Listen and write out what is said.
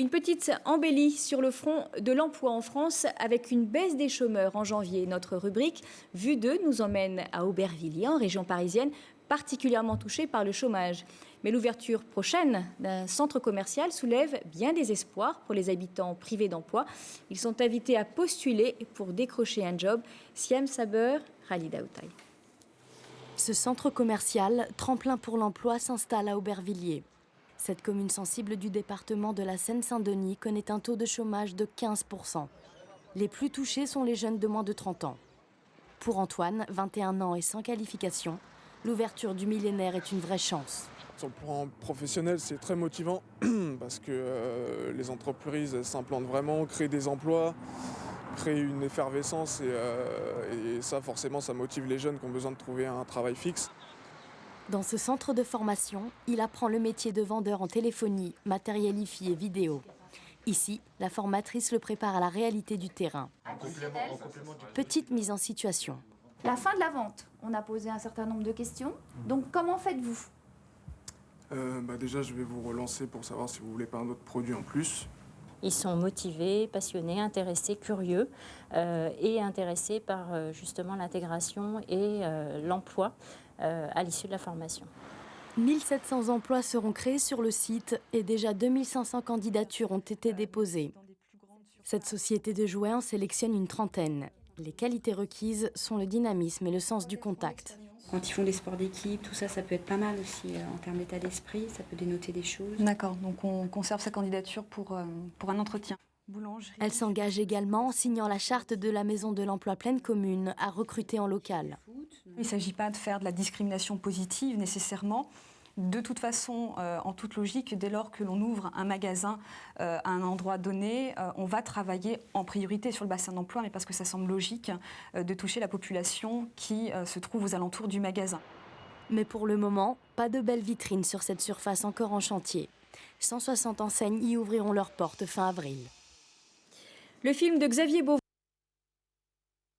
Une petite embellie sur le front de l'emploi en France avec une baisse des chômeurs en janvier. Notre rubrique Vue 2 nous emmène à Aubervilliers, en région parisienne, particulièrement touchée par le chômage. Mais l'ouverture prochaine d'un centre commercial soulève bien des espoirs pour les habitants privés d'emploi. Ils sont invités à postuler pour décrocher un job. Siam Saber, Khalida Outaï. Ce centre commercial, tremplin pour l'emploi, s'installe à Aubervilliers. Cette commune sensible du département de la Seine-Saint-Denis connaît un taux de chômage de 15%. Les plus touchés sont les jeunes de moins de 30 ans. Pour Antoine, 21 ans et sans qualification, l'ouverture du millénaire est une vraie chance. Sur le plan professionnel, c'est très motivant parce que les entreprises s'implantent vraiment, créent des emplois, créent une effervescence et ça forcément ça motive les jeunes qui ont besoin de trouver un travail fixe. Dans ce centre de formation, il apprend le métier de vendeur en téléphonie, matériel hi-fi et vidéo. Ici, la formatrice le prépare à la réalité du terrain. Petite mise en situation. La fin de la vente, on a posé un certain nombre de questions. Donc comment faites-vous ? Déjà, je vais vous relancer pour savoir si vous voulez pas un autre produit en plus. Ils sont motivés, passionnés, intéressés, curieux et intéressés par justement l'intégration et l'emploi à l'issue de la formation. 1700 emplois seront créés sur le site et déjà 2500 candidatures ont été déposées. Cette société de jouets en sélectionne une trentaine. Les qualités requises sont le dynamisme et le sens du contact. Quand ils font des sports d'équipe, tout ça, ça peut être pas mal aussi en termes d'état d'esprit, ça peut dénoter des choses. D'accord, donc on conserve sa candidature pour un entretien. Boulangerie. Elle s'engage également en signant la charte de la Maison de l'Emploi Pleine Commune à recruter en local. Il ne s'agit pas de faire de la discrimination positive nécessairement. De toute façon, en toute logique, dès lors que l'on ouvre un magasin à un endroit donné, on va travailler en priorité sur le bassin d'emploi, mais parce que ça semble logique de toucher la population qui se trouve aux alentours du magasin. Mais pour le moment, pas de belles vitrines sur cette surface encore en chantier. 160 enseignes y ouvriront leurs portes fin avril. Le film de Xavier Beauvois